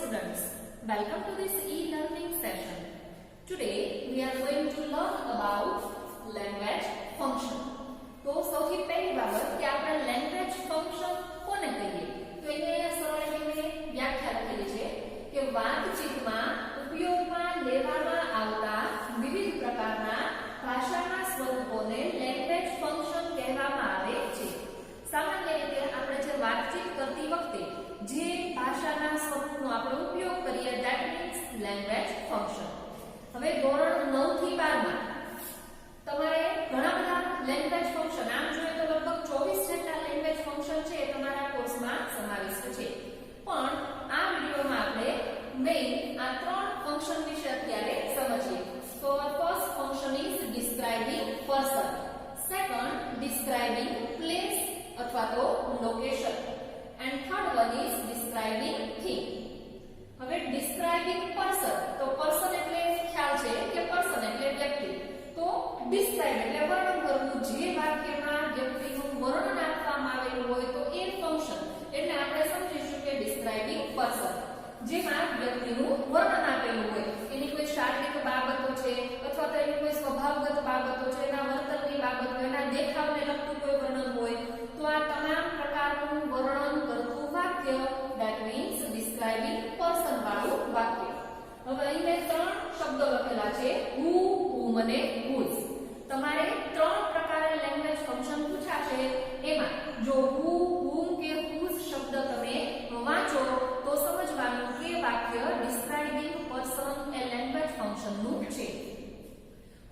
students, welcome to this e-learning session. Today we are going to learn about language function. તો સૌથી પહેલી બાબત કે આપણે લેંગ્વેજ ફંક્શન કોને કહીએ? તો અહીંયા સરળ રીતે વ્યાખ્યા લખેલી છે કે વાતચીતમાં ઉપયોગમાં લેવામાં આવતા વિવિધ પ્રકારના ભાષાના સ્વરૂપોને લેંગ્વેજ ફંક્શન કહેવામાં આવે છે. સામાન્ય રીતે આપણે જે વાતચીત કરતી વખતે જે ભાષાના સ્વરૂપનો આપણે ઉપયોગ કરીએ that means લેંગ્વેજ ફંક્શન. હવે ધોરણ 9 થી 12 માં તમારે ઘણા બધા લેંગ્વેજ ફંક્શન આમ જોઈએ તો લગભગ 24 જેટલા લેંગ્વેજ ફંક્શન છે એ તમારા કોર્સમાં સમાવિષ્ટ છે. પણ આ વિડિયોમાં આપણે મેઇન આ ત્રણ ફંક્શન વિશે અત્યારે સમજીએ. So our first function is describing person, second describing place અથવા તો location, and third one is describing thing. હવે describing person, તો person એટલે ખ્યાલ છે કે person એટલે વ્યક્તિ. તો describe એટલે વર્ણન કરવું, જે વાક્યમાં વ્યક્તિનું વર્ણન આપવામાં આવેલું હોય તો એ ફંક્શન એટલે આપણે સમજીશું કે describing person, જેમાં વ્યક્તિનું વર્ણન આપેલું હોય, એની કોઈ શારીરિક બાબતો છે અથવા તો એની કોઈ સ્વભાવગત બાબતો છે, એના વર્તનની બાબતો, એના દેખાવને લગતું કોઈ વર્ણન હોય તો આ તમામ પ્રકારનું વર્ણન કરતું વાક્ય that means describing person વાળું વાક્ય. હવે અહીં મેં ત્રણ શબ્દો લખેલા છે who, whom અને whose. તમારે ત્રણ પ્રકારે લેંગ્વેજ ફંક્શન પૂછાશે. એમાં જો who, whom કે whose શબ્દ તમે વાંચો તો સમજવાનું કે વાક્ય describing person એ લેંગ્વેજ ફંક્શન નું છે.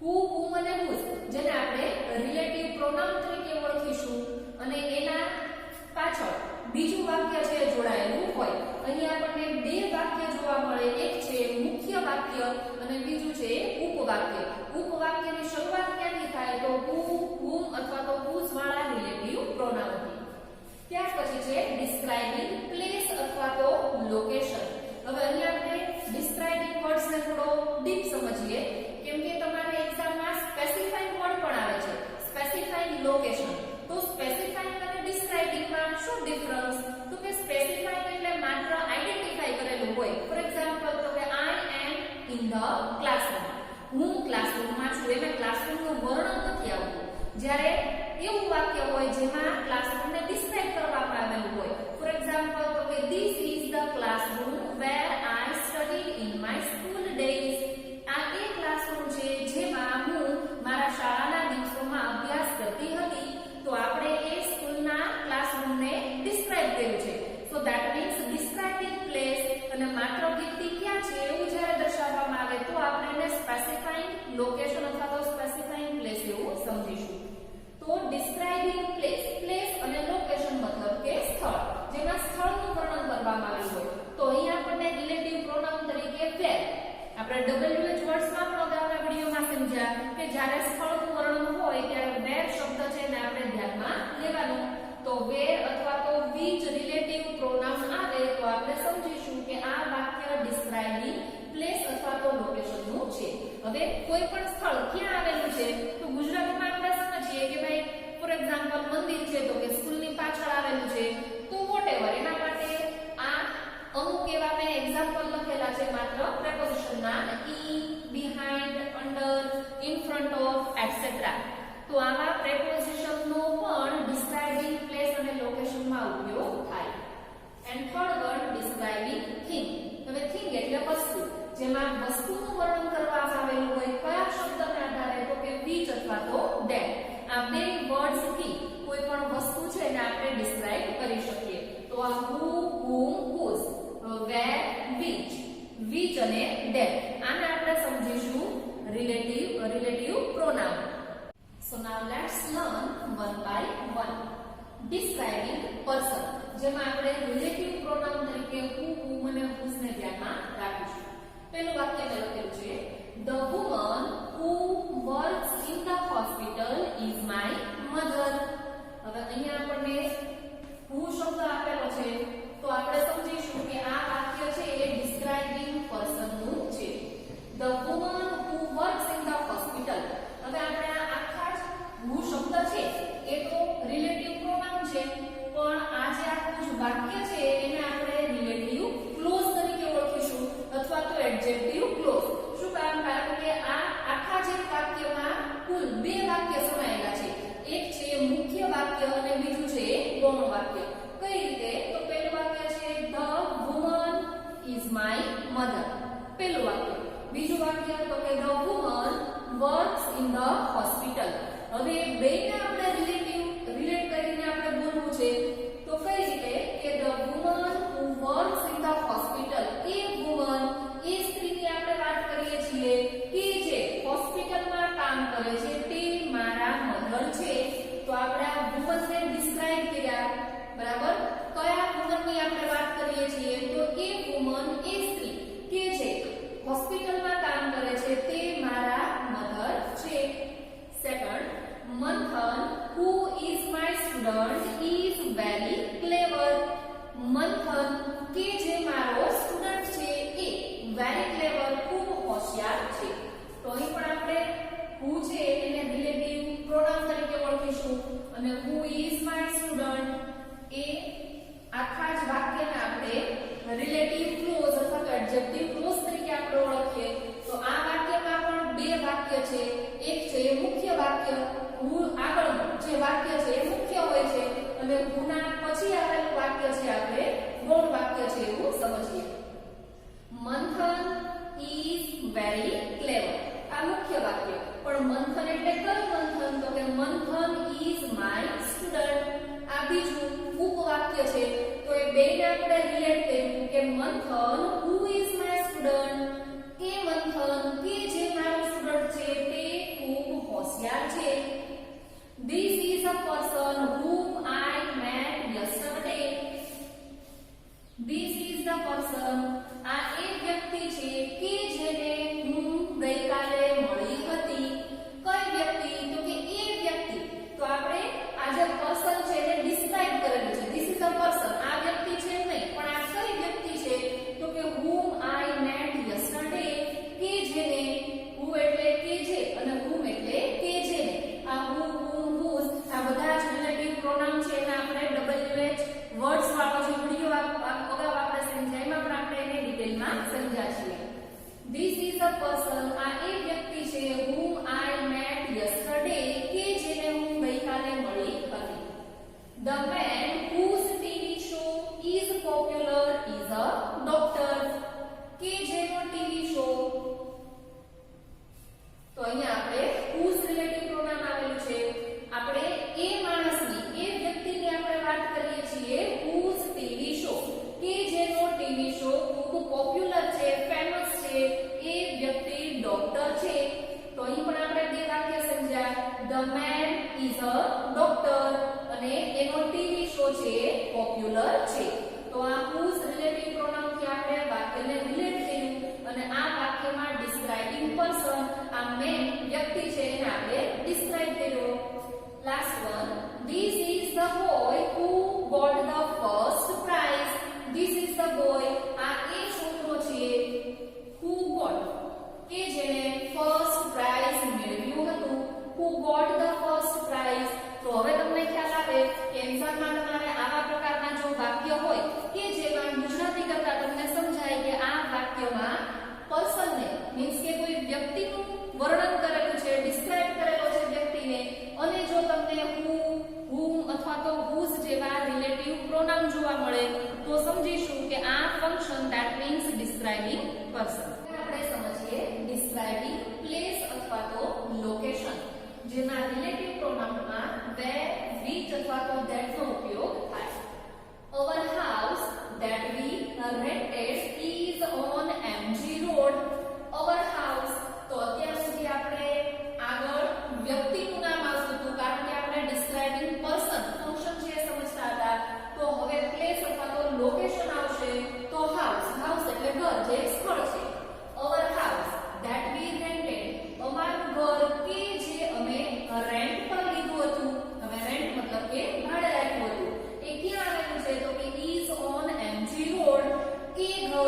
who, whom અને whose જેને આપણે રિલેટિવ પ્રોનાઉન તરીકે ઓળખીશું અને એના પાછળ બીજું વાક્ય છે જોડાયેલું હોય. અહીં આપણને બે વાક્ય જોવા મળે, એક છે મુખ્ય વાક્ય અને બીજું છે ઉપવાક્ય. ઉપવાક્યની શરૂઆત ક્યાંથી થાય તો who, whom અથવા તો whose વાળા રિલેટિવ પ્રોનાઉનથી. ત્યાર પછી છે describing place અથવા તો લોકેશન. હવે અહીં આપણે describing words ને થોડો ડીપ સમજીએ કેમ કે તમારે એક્ઝામમાં સ્પેસિફાઈંગ વર્ડ પણ આવે છે, સ્પેસિફાઈંગ લોકેશન. તો સ્પેસિફાઈંગ અને ડિસ્ક્રાઇબિંગ માં શું ડિફરન્સ? તો કે સ્પેસિફાઈંગ એટલે માત્ર આઈડેન્ટિફાઈ કરેલું હોય. ફોર એક્ઝામ્પલ તો કે I am in the classroom. હું ક્લાસરૂમમાં છું, એમાં ક્લાસરૂમનું વર્ણન નથી આવતું. જ્યારે એવું વાક્ય હોય જેમાં ક્લાસરૂમને ડિસ્ક્રાઇબ કરવામાં આવેલું હોય. ફોર એક્ઝામ્પલ તો કે this is the classroom where I studied in my school days. આ એ ક્લાસરૂમ છે જેમાં હું મારા શાળાના દિવસોમાં અભ્યાસ કરતી હતી. તો આપણે એ સ્કૂલના ક્લાસરૂમને ડિસ્ક્રાઇબ કર્યું છે. So that means describing place અને માત્ર વ્યક્તિ ક્યાં છે એવું જ્યારે દર્શાવવામાં આવે તો આપણે એને સ્પેસિફાઈંગ લોકેશન અથવા તો સ્પેસિફાઈંગ પ્લેસ એવું સમજીશું. તો ડિસ્ક્રાઇબિંગ પ્લેસ, પ્લેસ અને લોકેશન મતલબ કે સ્થળ, જેમાં સ્થળનું વર્ણન કરવામાં આવ્યું હોય. તો અહીં આપણને રિલેટિવ પ્રોનાઉન તરીકે વેર, આપણે WH વર્ડ્સમાં પણ અગાઉના વિડિયોમાં સમજ્યા કે જ્યારે સ્થળનું વર્ણન હોય ત્યારે વેર શબ્દ છે ને આપણે ધ્યાનમાં લેવાનું. તો વેર અથવા તો which રિલેટિવ પ્રોનાઉન આવે તો આપણે સમજીશું કે આ વાક્ય ડિસ્ક્રાઇબિંગ પ્લેસ અથવા તો લોકેશન નું છે. હવે કોઈ પણ સ્થળ ક્યાં આવેલું છે તો ગુજરાતીમાં આપણે સમજીએ કે ભાઈ ફોર એક્ઝામ્પલ મંદિર છે તો કે સ્કૂલની પાછળ આવેલું છે. તો વોટએવર એના માટે આ અમુક એવા મેં એક્ઝામ્પલ લખેલા છે માત્ર પ્રેપોઝિશનના in, behind, under, in front of etcetera. તો આવા પ્રેપોઝિશનનો પણ ડિસ્ક્રાઇબિંગ પ્લેસ અને લોકેશનમાં ઉપયોગ થાય. And third word describing thing. હવે થિંગ એટલે વસ્તુ, જેમાં વસ્તુનું વર્ણન કરવામાં આવેલું હોય. કયા શબ્દના આધારે તો કે which અથવા તો that. આ બે વર્ડ્સ થી કોઈ પણ વસ્તુ છે એને આપણે ડિસ્ક્રાઇબ કરી શકીએ. તો આ who, whom, whose, where, which અને that. આને આપણે સમજીશું relative pronoun. So now let's learn one by one. Describing person, જેમાં આપણે રિલેટિવ પ્રોનાઉન તરીકે who, whom અને whose ને ધ્યાનમાં રાખીશું. પહેલું વાક્ય લખેલું છે The woman who works in the hospital is my mother. હવે અહીંયા આપણને who શબ્દ આપેલો છે તો આપણે સમજીશું કે આ વાક્ય છે એ ડિસ્ક્રાઇબિંગ પર્સન નું છે. The woman who works in the hospital. હવે આપણે આ આખા જ who શબ્દ છે એ તો રિલેટિવ પ્રોનાઉન છે, પણ આ જે આખું વાક્ય છે એને આપણે રિલેટિવ ક્લોઝ તરીકે my mother. પહેલું વાક્ય. બીજું વાક્ય તો કે the woman works in the hospital. હવે બેને આપણે રિલેટ કરીને આપણે બોલવું છે તો કઈ રીતે કે the woman who works in the hospital. A woman એ સ્ત્રીની આપણે વાત કરીએ છીએ કે જે હોસ્પિટલમાં કામ કરે છે તે મારા મધર છે. તો આપણે આ વુમનને ડિસ્ક્રાઇબ કર્યા, બરાબર. કયા વુમનની આપણે વાત કરીએ છીએ તો એ વુમન એ સ્ત્રી કે જે હોસ્પિટલમાં કામ કરે છે તે મારા મધર છે. સેકન્ડ, મંથન who is my student is very clever. મંથન કે જે મારો સ્ટુડન્ટ છે એ very clever ખૂબ હોશિયાર છે. તો અહીં પણ આપણે who છે એને રિલેટિવ પ્રોનાઉન તરીકે ઓળખીશું અને who is my student એ આખા જ વાક્યને આપણે રિલેટિવ ક્લોઝ અથવા તો એડજેક્ટિવ ક્લોઝ તરીકે આપણે ઓળખીએ. તો આ વાક્યમાં પણ બે વાક્ય છે. એક છે એ મુખ્ય વાક્ય, who આગળનું જે વાક્ય છે એ મુખ્ય હોય છે અને who ના પછી આવેલું વાક્ય છે આપણે ગૌણ વાક્ય છે એવું સમજીએ. મંથન is very clever આ મુખ્ય વાક્ય, પણ મંથન એટલે કયું મંથન તો કે મંથન is my student આ બીજું ઉપવાક્ય છે. તો એ બેને આપણે રિલેટ કર્યું કે મંથન who is my student એ મંથન કે જે મારું સ્ટુડન્ટ છે તે ખૂબ હોશિયાર છે. This is a person whom I met yesterday. This is the person આ એ વ્યક્તિ છે કે જેને હું ગઈકાલે મળી હતી. કઈ વ્યક્તિ તો કે એ વ્યક્તિ. તો આપણે આ જે પર્સન છે એને ડિસ્ક્રાઇબ કરેલું છે. This is a person આ વ્યક્તિ છે નહીં, પણ આ કઈ વ્યક્તિ છે તો કે whom I met yesterday કે જેને who એટલે કે જે અને whom એટલે કે જેને. આ who, whom, whose આ બધા જ રિલેટિવ પ્રોનાઉન છે એને આપણે WH વર્ડ્સ વાળો જે વિડિયો અગાઉ આપણે સમજાય એમાં પણ આપણે એને ડિટેલમાં સમજ્યા છીએ. This is a person આ એ વ્યક્તિ છે whom I met yesterday કે જેને હું ગઈકાલે મળી હતી. The man whose TV show is popular is a doctor કે જેનો ટીવી શો. તો અહીંયા આપણે whose રિલેટિવ પ્રોનાઉન આવેલું છે. આપણે એ માણસની એ વ્યક્તિની આપણે વાત કરીએ છીએ whose TV show કે જેનો ટીવી શો ખૂબ પોપ્યુલર છે, ફેમસ છે, એ વ્યક્તિ ડોક્ટર છે. તો અહીં પણ આપણે બે વાક્ય સમજ્યા. The man is a doctor અને એનો ટીવી શો છે પોપ્યુલર છે. તો આ whose રિલેટિવ પ્રોનાઉન થી આપણે વાક્યને રિલેટ કર્યું અને આ વાક્યમાં ડિસ્ક્રાઇબિંગ પર્સન આ મેન વ્યક્તિ છે એને આપણે ડિસ્ક્રાઇબ કર્યો. Last one, this is the boy who got the first prize. This is the boy આ એ છોકરો છે who got કે જેને first prize મેળવ્યું હતું. who got the first prize. તો હવે તમને ખ્યાલ આવે કે એક્ઝામમાં તમારે આવા પ્રકારના જો વાક્ય હોય કે જેમાં ગુજરાતી કરતા તમને સમજાય કે આ વાક્યમાં પર્સનને મીન્સ કે કોઈ વ્યક્તિનું વર્ણન કરેલું છે, ડિસ્ક્રાઇબ કરેલો છે વ્યક્તિને, અને જો તમને who, whom અથવા તો whose જેવા રિલેટિવ પ્રોનાઉન જોવા મળે તો સમજીશું કે આ function that means describing person. આપણે સમજીએ describing place અથવા તો location જેમાં રિલેટિવ પ્રોનાઉનમાં where, which અથવા તો that નો ઉપયોગ થાય. Our house that we rented is on MG Road. Our house તો અત્યાર સુધી આપણે આગળ વ્યક્તિનું નામ આવતું હતું કારણ કે આપણે ડિસ્ક્રાઇબિંગ પર્સન ફંક્શન છે સમજતા હતા. તો હવે પ્લેસ અથવા તો લોકેશન આવશે. તો હાઉસ, હાઉસ એટલે ઘર, જે સ્થળ છે. Our house that we rented અમારું ઘર કે જે અમે રેન્ટ પર લીધું હતું. હવે રેન્ટ મતલબ કે ભાડે રાખ્યું હતું. એ ક્યાં આવેલું છે તો કે is on MG Road. એ ઘર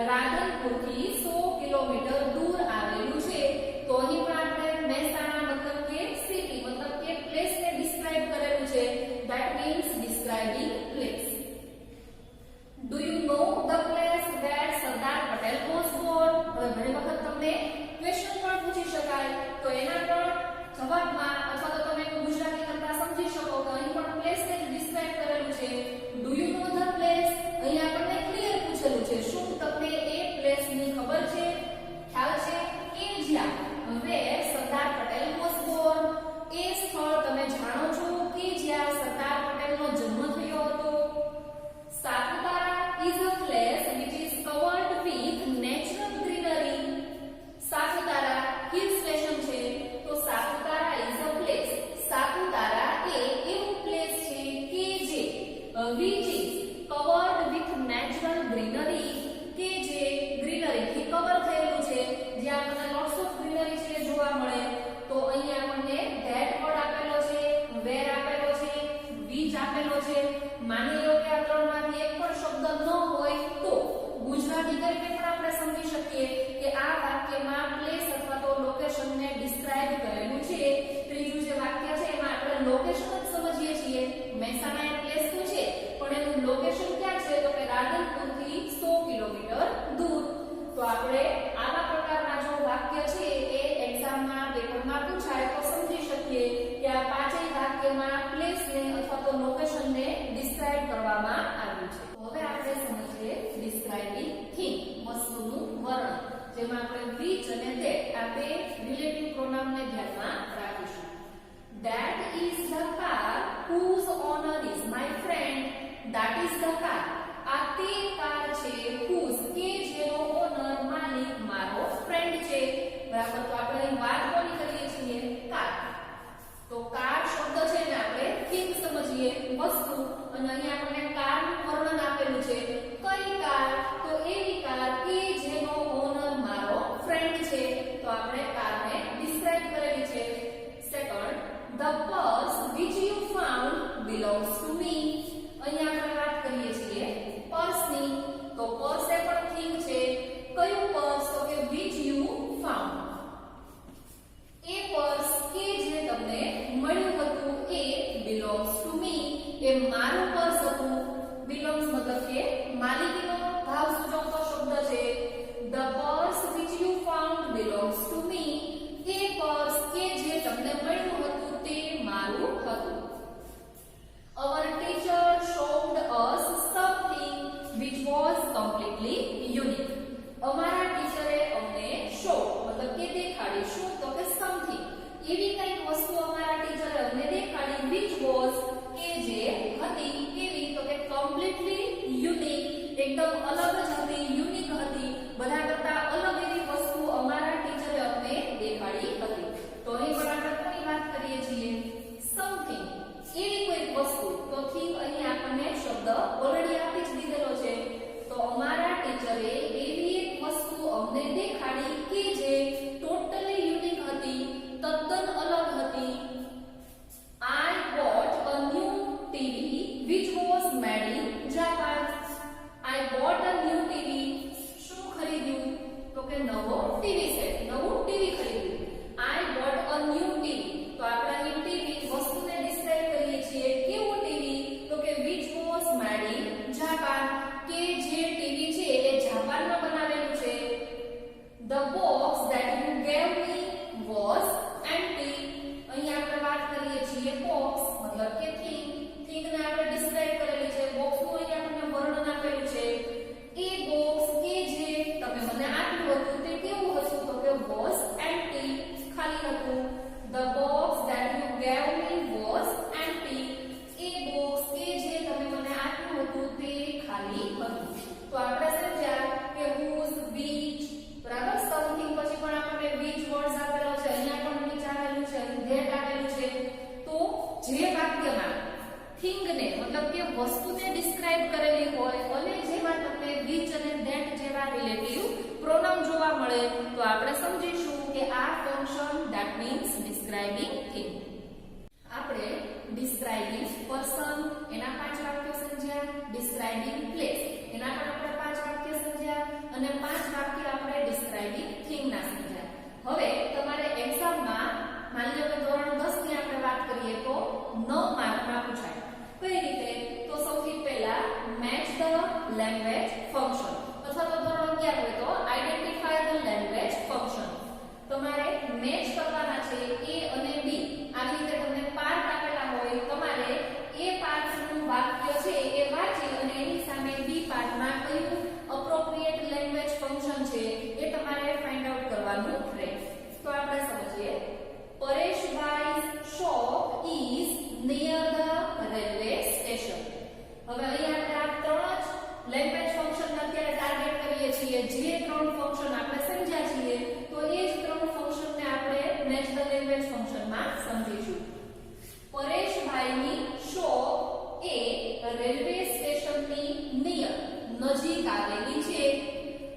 રાધનપુરથી 100 કિલોમીટર દૂર આવેલું છે. તો અહીં પણ આપણે મહેસાણા મતલબ કે સિટી મતલબ કે પ્લેસ ને ડિસ્ક્રાઇબ કરેલું છે. That means describing place. Do you know the place where Sardar Patel was Born? હવે ઘણી વખત તમને ક્વેશ્ચન પણ પૂછી શકાય, તો એના પણ જવાબમાં અથવા તો તમે ગુજરાતી કરતા સમજી શકો કે અહીં પણ પ્લેસ ને ડિસ્ક્રાઇબ કરેલું છે. Do you know the place? અહીં આપણને ક્લિયર પૂછેલું છે. શું તમને એ પ્લેસ ની ખબર છે, ખ્યાલ છે કે જ્યાં વેર સરદાર પટેલ વોઝ બોર્ન? એ સ્થળ તમે જાણો છો કે જ્યાં સરદાર પટેલનો જન્મ થયો હતો? Saputara is a place which is covered with natural greenery. Saputara hill station છે, તો Saputara is a place. Saputara એ એવું પ્લેસ છે કે જે which is covered with natural greenery, કે જે ગ્રીનરી થી કવર થયેલું છે, જ્યાં આપણને lots of greenery છે જોવા મળે. તો અહીં આપણને that word આપેલો છે, where આપેલો છે, which આપેલો છે. માની લો કે આ ત્રણમાંથી એક પણ શબ્દ ન હોય તો ગુજરાતી તરીકે પણ આપણે સમજી શકીએ કે આ વાક્યમાં પ્લેસ અથવા તો લોકેશન ને ડિસ્ક્રાઇબ કરેલું છે. ત્રીજું જે વાક્ય છે એમાં આપણે લોકેશન જ સમજીએ છીએ. મહેસાણા એ પ્લેસ તો છે, પણ એનું લોકેશન ક્યાં છે? તો કે રાધનપુરથી 100 કિલોમીટર દૂર. તો આપણે આવા પ્રકારના જો વાક્ય છે એ એક્ઝામમાં પેપરમાં પૂછાય તો સમજી શકીએ કે આ પાંચેય વાક્યમાં પ્લેસ ને અથવા તો લોકેશન ને ડિસ્ક્રાઇબ કરવામાં આવ્યું છે. હવે આપણે સમજીએ ડિસ્ક્રાઇબિંગ થિંગ, વસ્તુનું વર્ણન, જેમાં આપણે which અને that આ બે રિલેટિવ પ્રોનાઉન ને ધ્યાનમાં રાખીશું. That is the car whose owner is my friend. That is the car. આ તે કાર છે whose કે જેનો ઓનર માલિક મારો ફ્રેન્ડ છે. બરાબર. તો આપણે અહીં વાત કોની કરીએ છીએ? કાર. તો કાર શબ્દ છે ને આપણે થિંગ સમજીએ, વસ્તુ. અને અહીં આપણને કારનું વર્ણન આપેલું છે. કઈ કાર? તો એવી કાર કે જેનો ઓનર મારો ફ્રેન્ડ છે. તો આપણે કારને ડિસ્ક્રાઇબ કરેલી છે. Second, the purse which you found belongs to me. અહીં આપણે વાત કરીએ છીએ પર્સની. તો પર્સ એ પણ થિંગ છે. કયું પર્સ? તો કે which you found. A purse કે જે તમને મળ્યું હતું એ belongs to me, એ મારું પર્સ હતું. belongs મતલબ કે માલિકીનો ભાવ સૂચવતો શબ્દ છે. the purse which you found belongs to me. A purse કે જે તમને મળ્યું હતું તે મારું હતું. Our teacher showed us something which was completely unique. અમારા ટીચરે અમને શો મતલબ કે દેખાડી. શું? તો કે સમથિંગ, એવી કંઈક વસ્તુ અમારા ટીચરે અમને દેખાડી which was કે જે હતી. કેવી? તો કે completely unique, એકદમ અલગ જ હતી, યુનિક હતી. બધા કરતા અલગ એવી વસ્તુ અમારા ટીચરે અમને દેખાડી હતી. તો અહીં પણ આપણે કોની વાત કરીએ છીએ? સમથિંગ, એવી કોઈ વસ્તુ. તો થિંગ અહીં આપણને શબ્દ ઓલરેડી આપી જ દીધેલો છે. તો અમારા ટીચરે એવી એક વસ્તુ અમને દેખાડી કે જે ટોટલી યુનિક હતી, તદ્દન અલગ હતી. I bought a new TV which was made in Japan. I bought a new TV. શું ખરીદ્યું? તો કે નવો ટીવી સેટ, નવું ટીવી ખરીદ્યું. I bought a new TV. તો આપણે અહીં ટીવી વસ્તુને ડિસ્ક્રાઇબ કરીએ છીએ. કેવું ટીવી? તો કે which was made in Japan, કે જે ટીવી છે એ જાપાનમાં બનાવેલું છે. The box that you gave me was empty. અહીં આપણે વાત કરીએ છીએ બોક્સ મતલબ કે થિંગ. થિંગને આપણે ડિસ્ક્રાઇબ કરેલી છે. બોક્સનું અહીં આપણને વર્ણન આપેલું છે. એ બોક્સ કે જે તમે મને આપ્યું હતું તે કેવું હતું? તો કે was empty, ખાલી હતું. The box that you gave me was empty. A box કે જે તમે મને આપ્યું હતું તે ખાલી હતું. તો આપણે સમજ્યા કે whose, which, બરાબર. સમથિંગ પછી પણ આપણને which વર્ડ્સ આપેલો છે. અહીંયા પણ which આવેલું છે, that આવેલું છે. તો જે વાક્યમાં થિંગને મતલબ કે વસ્તુને ડિસ્ક્રાઇબ કરેલી હોય અને જેમાં તમને which અને that જેવા રિલેટિવ પ્રોનાઉન જોવા મળે તો આપણે સમજીશું કે આ function that means describing thing. આપણે describing person એના 5 વાક્યો સમજ્યા, describing place એના પણ આપણે 5 વાક્ય સમજ્યા અને 5 વાક્ય આપણે ડિસ્ક્રાઇબિંગ થિંગ ના સમજ્યા. હવે તમારે એક્ઝામમાં માની લો કે ધોરણ 10 ની આપણે વાત કરીએ તો 9 માર્કમાં પૂછાય. કઈ રીતે? તો સૌથી પહેલા મેચ ધ લેંગ્વેજ ફંક્શન, અથવા તો ધોરણ 11 હોય તો આઇડેન્ટિફાય ધ લેંગ્વેજ ફંક્શન. તમારે મેચ કરવાના છે એ અને બી. આવી રીતે તમને પાર્ટ આપેલા હોય, તમારે એ પાર્ટનું વાક્ય છે એ વાંચી અને એની સામે બી પાર્ટમાં કયું અપ્રોપ્રિએટ લેંગ્વેજ ફંક્શન છે એ તમારે ફાઇન્ડ આઉટ કરવાનું રહે. તો આપણે સમજીએ. પરેશભાઈ shop is near the railway station. હવે અહીંયા આપણે આ ત્રણ જ લેંગ્વેજ ફંક્શન અત્યારે ટાર્ગેટ કરીએ છીએ. જે ત્રણ ફંક્શન આપણે સમજ્યા છીએ તો એ જ ત્રણ ફંક્શનને આપણે મેચ ધ લેંગ્વેજ ફંક્શનમાં સમજીશું. પરેશભાઈની શોપ એ રેલવે સ્ટેશનની નિયર નજીક આવેલી છે.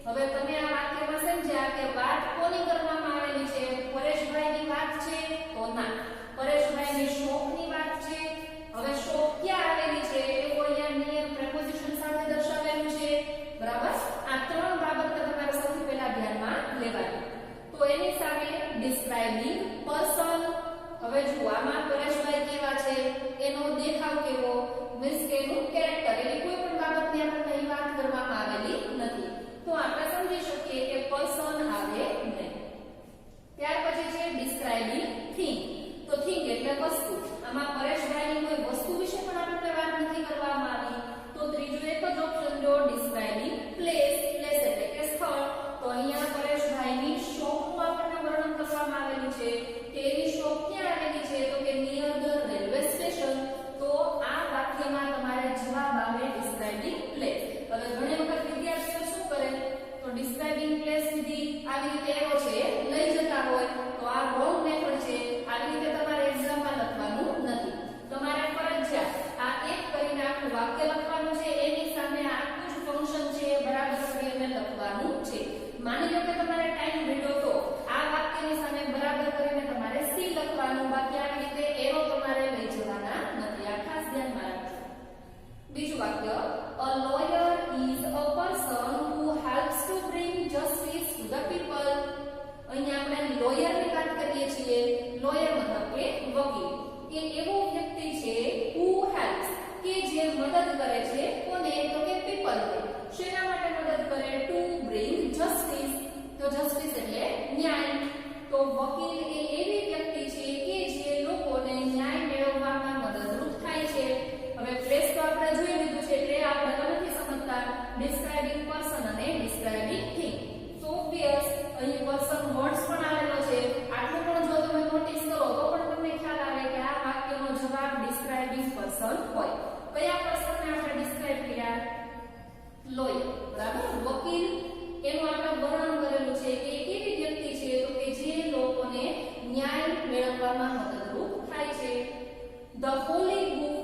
હવે તમે આ વાક્યમાં સમજ્યા કે વાત કોની કરવામાં આવેલી છે? પરેશભાઈની વાત છે તો ના, પરેશભાઈની શોપની વાત છે. હવે શોપ ક્યાં આવેલી છે એવું અહીંયા નિયર પ્રેપોઝિશન સાથે દર્શાવેલું છે. બરાબર? આ ત્રણ બાબતને તમારે સૌથી પહેલા ધ્યાનમાં લેવાની. તો એની સામે ડિસ્ક્રાઇબિંગ પર્સન. હવે જુઓ આમાં પરેશભાઈ કેવા છે, એનો દેખાવ કેવો, મીન્સ કે એનું કેરેક્ટર, એવી કોઈ પણ બાબતની આપણને અહીં વાત કરવામાં આવેલી નથી. તો આપણે સમજી શકીએ કે પર્સન આવે નહીં. ત્યાર પછી છે ડિસ્ક્રાઇબિંગ થિંગ. તો થિંગ એટલે વસ્તુ. આમાં પરેશભાઈની કોઈ વસ્તુ વિશે પણ આપણને વાત નથી કરવામાં આવી. તો ત્રીજું એક જ ઓપ્શન જો ડિસ્ક્રાઇબિંગ પ્લેસ. પ્લેસ એટલે કે સ્થળ. તો અહીંયા પરેશભાઈની શોપનું આપણને વર્ણન કરવામાં આવેલું છે કે એની શોપ ક્યાં આવેલી છે તો કે નિયર ધ રેલવે સ્ટેશન. તો આ વાક્યમાં તમારે જવાબ આવે ડિસ્ક્રાઇબિંગ પ્લેસ. હવે ઘણી વખત વિદ્યાર્થીઓ શું કરે તો ડિસ્ક્રાઇબિંગ પ્લેસ સુધી આવી રીતે એરો છે લઈ જતા હોય તો આ રોંગ મેથડ છે. આવી રીતે તમારે એક્ઝામમાં લખવાનું નથી. તમારે ફરજિયાત આ એક કરીને આખું વાક્ય લખવાનું છે, એની સામે આખું જ ફંક્શન છે બરાબર કરીને લખવાનું છે. માની લો કે તમારે ટાઈમ મળ્યો તો આ વાક્યની સામે બરાબર કરીને તમારે સી લખવાનું. બાકી આવી રીતે એરો તમારે લઈ જવાના નથી. આ ખાસ ધ્યાનમાં રાખજો. બીજું વાક્ય, a lawyer is a person who helps to bring justice to the people. અહીંયા આપણે લોયર ની વાત કરીએ છીએ. લોયર મતલબ કે વકીલ. એ એવો વ્યક્તિ છે who helps કે જે મદદ કરે છે કોને તો કે people ને. શેના માટે મદદ કરે? to bring justice. તો justice એટલે ન્યાય. તો વકીલ એ એવી વ્યક્તિ છે કે જે લોકોને ન્યાય મેળવવામાં મદદરૂપ થાય છે. હવે પ્લેસ તો આપણે જોઈ લીધું છે એટલે આપણે નથી સમજતા. ડિસ્ક્રાઇબિંગ પર્સન અને ડિસ્ક્રાઇબિંગ થિંગ. તો ઓબ્વિયસ અહીં પર્સન વર્ડ્સ પણ આવેલો છે. આટલું પણ જો તમે નોટિસ કરો તો પણ તમને ખ્યાલ આવે કે આ વાક્યનો જવાબ ડિસ્ક્રાઇબિંગ પર્સન હોય. કયા પર્સનને આપણે ડિસ્ક્રાઇબ કર્યા? લોયર. બરાબર? વકીલ એનું આપણે વર્ણન કરેલું છે કે કેવી વ્યક્તિ છે તો કે જે લોકોને ન્યાય મેળવવામાં મદદરૂપ થાય છે. The holy book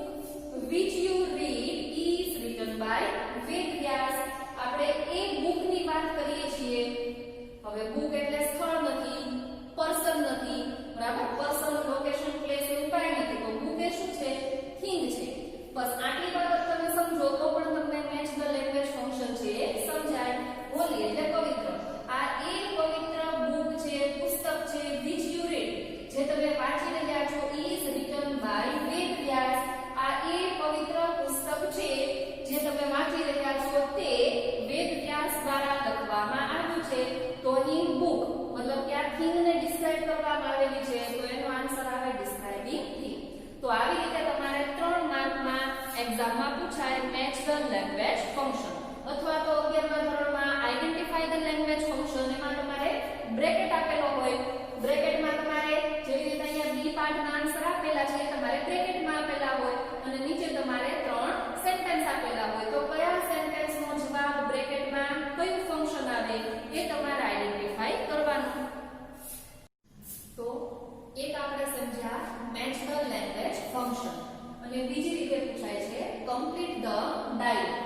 which you read is written by Ved Vyas. આપણે એ બુકની વાત કરીએ છીએ. હવે બુક એટલે સ્થળ નથી, પર્સન નથી. બરાબર? પર્સન, લોકેશન, પ્લેસ એવું કાંઈ નથી. તો બુક એ શું છે? થિંગ છે. બસ આટલી બાબત તમે સમજો તો પણ તમને મેચ ધ લેંગ્વેજ ફંક્શન છે એ સમજાય. હોલી એટલે પવિત્ર. આ એ પવિત્ર બુક છે, પુસ્તક છે which you read, જે તમે વાંચી રહ્યા છો, is written by Ved Vyas. આ એ પવિત્ર પુસ્તક છે જે તમે વાંચી રહ્યા છો તે વેદ વ્યાસ દ્વારા લખવામાં આવ્યું છે. તો અહીં બુક મતલબ કે આ થિંગને ડિસ્ક્રાઇબ કરવામાં આવેલી છે. તો એનો આન્સર આવે ડિસ્ક્રાઇબિંગ થિંગ. તો આવી રીતે તમારે 3 માર્કમાં એક્ઝામમાં પૂછાય મેચ ધ લેંગ્વેજ ફંક્શન. અથવા તો 11મા ધોરણમાં આઇડેન્ટિફાય ધ લેંગ્વેજ ફંક્શન. એમાં તમારે બ્રેકેટ આપેલો હોય. બ્રેકેટમાં તમારે જેવી રીતે અહીંયા બી પાર્ટના આન્સર આપેલા છે તમારે બ્રેકેટમાં આપેલા હોય અને નીચે તમારે 3 સેન્ટેન્સ આપેલા હોય. તો કયા સેન્ટેન્સનો જવાબ બ્રેકેટમાં કયું ફંક્શન આવે એ તમારે આઇડેન્ટિફાઈ કરવાનું. તો એક આપણે સમજ્યા મેચ ધ લેંગ્વેજ ફંક્શન. અને બીજી રીતે પૂછાય છે કમ્પ્લીટ ધ ડાયલોગ.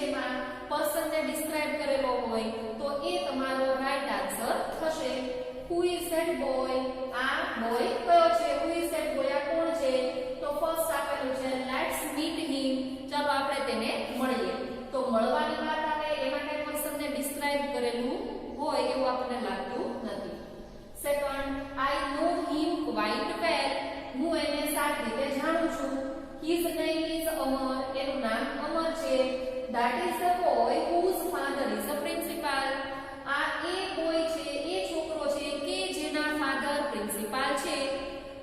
જેમાં પર્સન ને ડિસ્ક્રાઇબ કરેલો હોય તો એ તમારો રાઈટ આન્સર થશે. Who is that boy? આ બોય કયો છે? Who is that boy? આ કોણ છે? તો ફર્સ્ટ આપેલું છે લેટ્સ મીટ હિમ. ચાલો આપણે તેને મળીએ. તો મળવાની વાત આવે એમાં કઈ પર્સન ને ડિસ્ક્રાઇબ કરેલું હોય એવું આપણને લાગતું નથી. Second, I know him quite well. હું એને સારી રીતે જાણું છું. His name is Amar. એનું નામ અમર છે. That is the boy whose father is a principal. આ એ બોય છે, એ છોકરો છે કે જેના ફાધર પ્રિન્સિપાલ છે.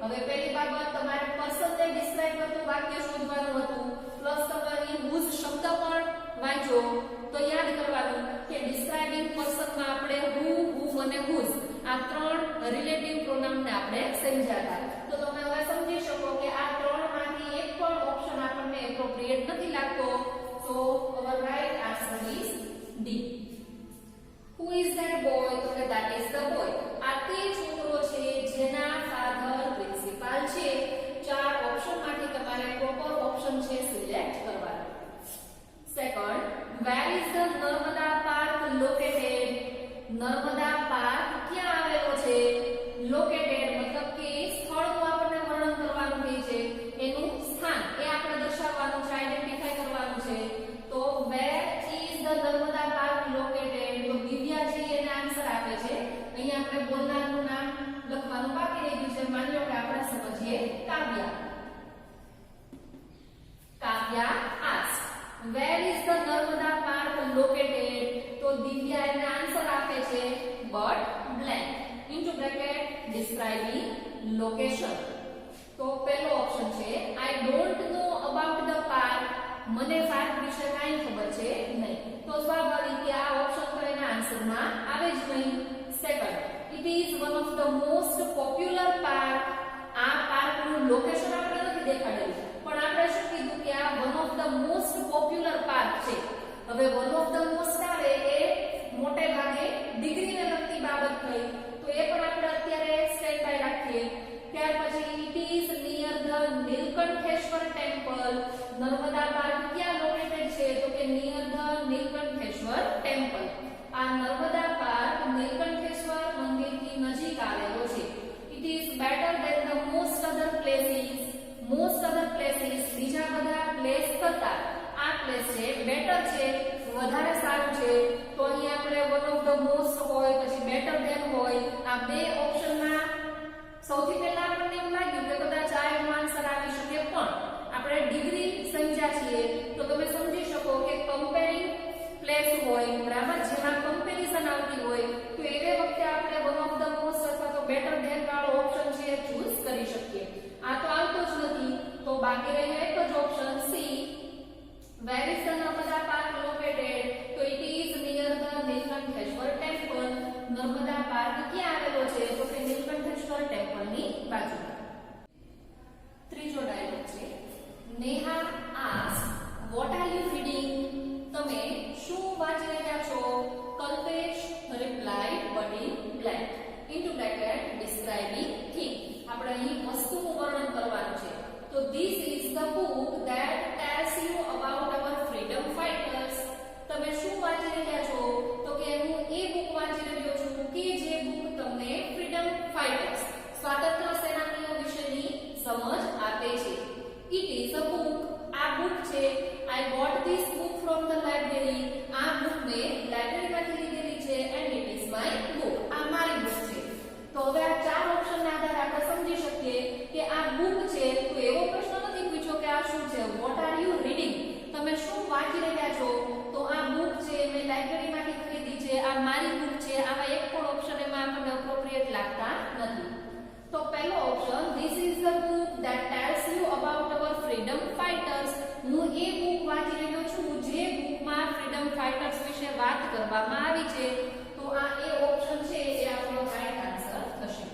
હવે પહેલી બાબત તમારે પર્સનને ડિસ્ક્રાઇબ કરતું વાક્ય શોધવાનું હતું. પ્લસ તમે અહીં whose શબ્દ પણ વાંચો તો યાદ કરવાનું કે ડિસ્ક્રાઇબિંગ પર્સનમાં આપણે who અને whose આ ત્રણ રિલેટિવ પ્રોનાઉનને આપણે સમજ્યા હતા. તો તમે હવે સમજી શકો કે આ ત્રણમાંથી એક પણ ઓપ્શન આપણને એપ્રોપ્રિએટ નથી લાગતો. સો our right answer is D. Who is that boy? તો કે that is the boy. આ તે છોકરો છે જેના ફાધર પ્રિન્સિપાલ છે. ચાર ઓપ્શનમાંથી તમારે પ્રોપર ઓપ્શન છે સિલેક્ટ કરવાનો. Second, where is the Narmada park located? Narmada park ક્યાં આવેલો છે? લોકેટેડ મતલબ કે સ્થળનું આપણને વર્ણન કરવાનું છે, એનું સ્થાન એ આપણે દર્શાવવાનું છે, આઈડેન્ટિફાઈ કરવાનું છે. તો where is the Narmada park located? તો દિવ્યાજી એને આન્સર આપે છે. અહીં આપણે બોલનારનું નામ લખવાનું બાકી રહી ગયું છે. માની લો કે આપણે સમજીએ કાવ્યા. કાવ્યા asks, where is the Narmada park located? તો દિવ્યા એને આન્સર આપે છે but blank into bracket describing location. તો પહેલો ઓપ્શન છે I don't know about the park. મને પાર્ક વિશે કાંઈ ખબર છે નહીં. તો સ્વાભાવિક કે આ ઓપ્શન તો એના આન્સરમાં આવે જ નહીં. Second, it is one of the most popular park. આ પાર્કનું લોકેશન આપણે નથી દેખાડેલું પણ આપણે શું કીધું કે આ one of the most popular park છે. હવે one of the most આવે એ મોટે ભાગે ડિગ્રીને લગતી બાબત થઈ તો એ પણ આપણે અત્યારે સ્ટેન્ડ બાય રાખીએ. ત્યાર પછી it is near the Neelkantheshwar temple. Narmada park ક્યાં લોકેટેડ છે? તો કે near the નીલકંઠેશ્વર ટેમ્પલ. આ નર્મદા પાર્ક નીલકંઠેશ્વર મંદિરથી નજીક આવેલો છે. it is better than the most other places. most other places બીજા બધા પ્લેસ કરતા આ પ્લેસ છે બેટર છે, વધારે સારું છે. તો અહીં આપણે one of the most હોય પછી better than હોય આ બે ઓપ્શનમાં સૌથી પહેલા આપણને એમ લાગ્યું કે કદાચ આ એનો આન્સર આવી શકે પણ આપણે ડિગ્રી સમજ્યા છીએ તો તમે સમજી શકો કે કમ્પેરિંગ પ્લેસ હોય બરાબર જેમાં કમ્પેરિઝન આવતી હોય તો એ વખતે આપણે one of the most અથવા તો better than વાળો ઓપ્શન છે ચૂઝ કરી શકીએ. આ તો આવતો જ નથી તો બાકી રહ્યો એક જ option C. Where is the Narmada Park located? તો it is near the Neelkantheshwar temple. Narmada park ક્યાં આવેલો છે? તો કે નીલકંઠેશ્વર ટેમ્પલની બાજુમાં. ત્રીજો ડાયલોગ છે Neha asks, what are you reading? તમે શું વાંચી રહ્યા છો? Kalpesh replied but in blank into bracket describing thing. આપણે અહીં વસ્તુનું વર્ણન કરવાનું છે. તો this is the book that tells you about our freedom fighters. તમે શું વાંચી રહ્યા છો? તો કે હું એ બુક વાંચી રહ્યો છું કે જે બુક તમને ફ્રીડમ ફાઇટર્સ સ્વાતંત્ર્ય સેનાનીઓ વિશેની સમજ આપે છે. it is a book. આ બુક છે. I bought this book from the library. આ બુક મેં લાઇબ્રેરીમાંથી લીધેલી છે and it is my book. આ મારી બુક છે. તો હવે આ ચાર ઓપ્શનના આધારે આપણે સમજી શકીએ કે આ બુક છે તો એવો પ્રશ્ન નથી પૂછ્યો કે આ શું છે. What are you reading? તમે શું વાંચી રહ્યા છો? તો આ બુક છે મેં લાઇબ્રેરીમાંથી ખરીદી છે, આ મારી બુક છે. આવા એક પણ ઓપ્શન એમાં આપણને એપ્રોપ્રિએટ લાગતા નથી. તો પહેલો option this is the book that tells you about our freedom fighters. હું એ બુક વાંચી રહ્યો છું જે બુકમાં ફ્રીડમ ફાઇટર્સ વિશે વાત કરવામાં આવી છે. તો આ એ ઓપ્શન છે એ આપણો રાઈટ આન્સર થશે.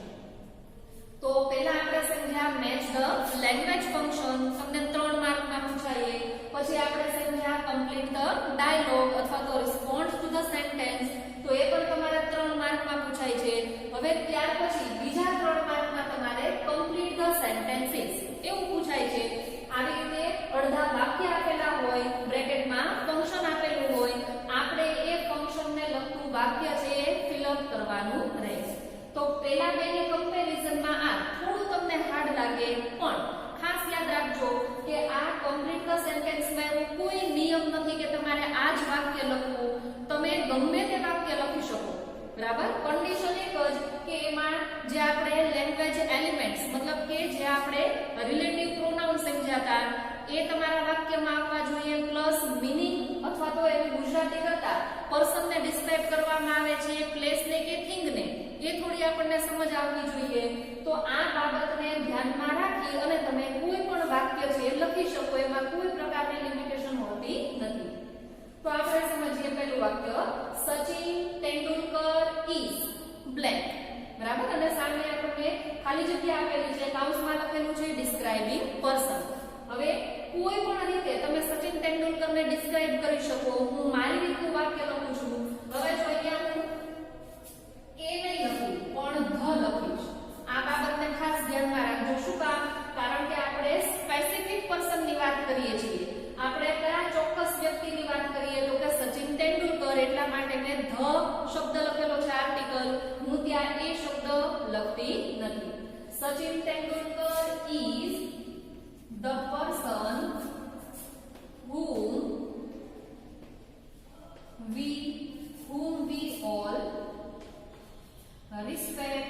તો પહેલા આપણે સમજ્યા મેચ ધ લેંગ્વેજ ફંક્શન, તમને 3 માર્કમાં પૂછાય. પછી આપણે સમજ્યા કમ્પ્લીટ ધ ડાયલોગ અથવા તો રિસ્પોન્સ ટુ ધ સેન્ટેન્સ, તો એ પણ તમારે 3 માર્કમાં પૂછાય છે. હવે ત્યાર પછી બીજા 3 માર્કમાં તમારે કમ્પ્લીટ ધ સેન્ટેન્સીસ એવું પૂછાય છે. આવી રીતે અડધા વાક્ય આપેલા હોય બ્રેકેટમાં ફંક્શન આપેલું બરાબર. કન્ડિશન એક જ કે એમાં જે આપણે લેંગ્વેજ એલિમેન્ટ્સ મતલબ કે જે આપણે રિલેટિવ પ્રોનાઉન સમજાતા એ તમારા વાક્યમાં આવવા જોઈએ પ્લસ મિનિંગ અથવા તો એની ગુજરાતી કરતા પર્સનને ડિસ્ક્રાઇબ કરવામાં આવે છે પ્લેસને કે થિંગને એ થોડી આપણને સમજ આવવી જોઈએ. તો આ બાબતને ધ્યાનમાં રાખી અને તમે કોઈ પણ વાક્ય છે લખી શકો, એમાં કોઈ પ્રકારની લિમિટેશન હોતી નથી. તો આપણે સમજીએ પહેલું વાક્ય, સચિન તેંડુલકર ઇઝ બ્લેન્ક. બરાબર. અને સામે આપણને ખાલી જગ્યા આપેલી છે, કૌંસમાં લખેલું છે ડિસ્ક્રાઇબિંગ પર્સન. હવે કોઈ પણ રીતે તમે સચિન તેંડુલકરને ડિસ્ક્રાઇબ કરી શકો. હું મારી રીતનું વાક્ય લખું છું. હવે જો અહીંયા હું એ નહીં લખું પણ ધ લખીશ. આ બાબતને ખાસ ધ્યાનમાં રાખજો. શું કામ? કારણ કે આપણે સ્પેસિફિક પર્સનની વાત કરીએ છીએ. આપણે કયા ચોક્કસ વ્યક્તિની વાત કરીએ તો કે સચિન તેંડુલકર, એટલા માટે મેં ધ શબ્દ લખેલો છે આર્ટિકલ. હું ત્યાં એ શબ્દ લખતી નથી. Sachin Tendulkar is the person whom we all respect.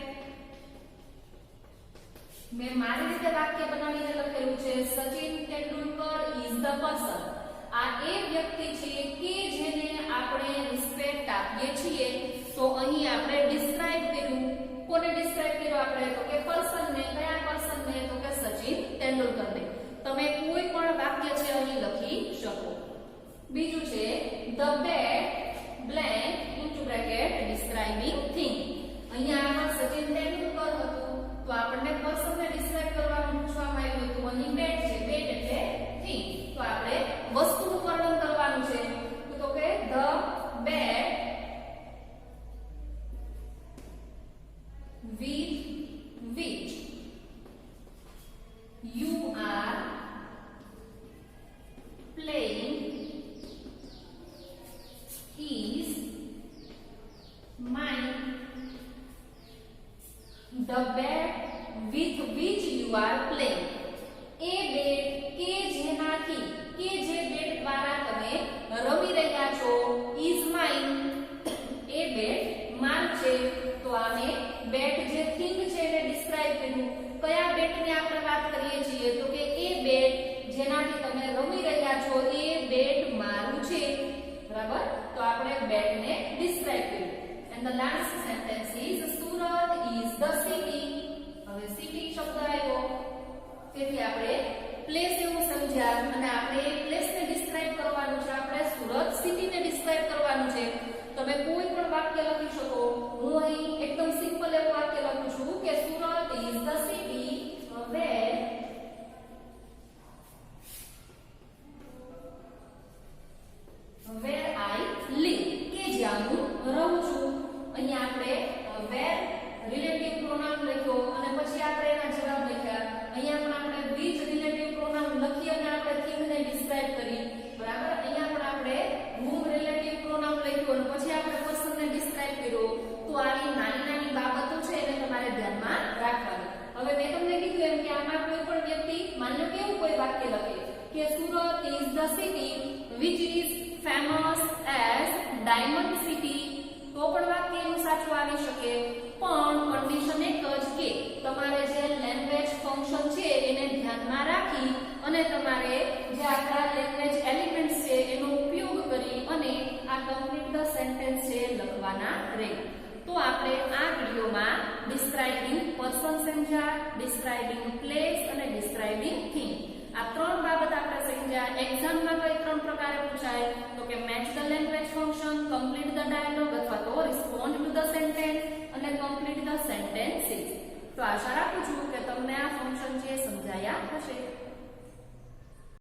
મેં મારી રીતે વાક્ય બનાવીને લખેલું છે Sachin Tendulkar is the person. આ એ વ્યક્તિ છે કે જેને આપણે રિસ્પેક્ટ આપીએ છીએ. તો અહીં આપણે ડિસ્ક્રાઇબ કર્યું. કોને ડિસ્ક્રાઇબ કર્યું આપણે? તો કે પર્સનને. કયા પર્સનને? તો કે સચિન તેંડુલકરને. તમે કોઈ પણ વાક્ય છે અહીં લખી શકો. બીજું છે the bat blank into bracket describing thing. અહીંયા આમાં સચિન તેંડુલકર હતું તો આપણને પર્સનને ડિસ્ક્રાઇબ કરવાનું પૂછવામાં આવ્યું હતું. અહીં બેટ છે, બેટ એટલે થિંગ. તો આપણે વસ્તુનું વર્ણન કરવાનું છે. તો કે the bat with which you are playing is mine. The bat with which you are playing. એ બેટ કે જેનાથી કે જે બેટ દ્વારા તમે રમી રહ્યા છો is mine. એ બેટ મારું છે. તો આને બેટ જે થિંગ છે એને ડિસ્ક્રાઇબ કર્યું. કયા બેટની આપણે વાત કરીએ છીએ? તો કે એ બેટ જેનાથી તમે રમી રહ્યા છો એ બેટ મારું છે. બરાબર. તો આપણે બેટને ડિસ્ક્રાઇબ કર્યું. And the last sentence is Surat is the city. હવે સિટી શબ્દ આવ્યો તેથી આપણે પ્લેસ એવું સમજ્યા અને આપણે એ પ્લેસને ડિસ્ક્રાઇબ કરવાનું છે. આપણે સુરત સિટીને ડિસ્ક્રાઇબ કરવાનું છે. તમે કોઈ પણ વાક્ય લખી શકો. હું અહીં એકદમ સિમ્પલ એવું વાક્ય લખું છું કે Surat is the city where I live. કે જ્યાં હું રહું છું. અહીંયા આપણે where રિલેટિવ પ્રોનાઉન લખ્યો અને પછી આપણે એના જવાબ લખ્યા. અહીંયા પણ આપણે which રિલેટિવ પ્રોનાઉન લખી અને આપણે થિંગને ડિસ્ક્રાઇબ કરી. બરાબર. અહીંયા પણ આપણે whom રિલેટિવ પ્રોનાઉન લખ્યું અને પછી આપણે પર્સનને ડિસ્ક્રાઇબ કર્યો. તો આવી નાની નાની બાબતો છે એને તમારે ધ્યાનમાં રાખવાની. હવે મેં તમને કીધું એમ કે આમાં કોઈ પણ વ્યક્તિ માની લો કે એવું કોઈ વાક્ય લખે કે Surat is the city which is famous as diamond city. તો પણ વાક્ય એનું સાચું આવી શકે. પણ કન્ડિશન એક જ કે તમારે જે લેંગ્વેજ ફંક્શન છે એને ધ્યાનમાં રાખી અને તમારે જે આપણા લેંગ્વેજ એલિમેન્ટ્સ છે એનો ઉપયોગ કરી અને આ કમ્પ્લીટ ધ સેન્ટેન્સ છે લખવાના રહે. તો આપણે આ વિડિયોમાં ડિસ્ક્રાઇબિંગ પર્સન સમજ્યા, ડિસ્ક્રાઇબિંગ પ્લેસ અને ડિસ્ક્રાઇબિંગ થિંગ. આ ત્રણ બાબત આપણે સમજ્યા. એક્ઝામમાં કઈ ત્રણ પ્રકારે પૂછાય? તો કે match the language function, complete the dialogue અથવા તો રિસ્પોન્ડ ટુ ધ સેન્ટેન્સ અને કમ્પ્લીટ ધ સેન્ટેન્સીસ. તો આશા રાખું છું કે તમને આ ફંક્શન છે સમજાયા હશે.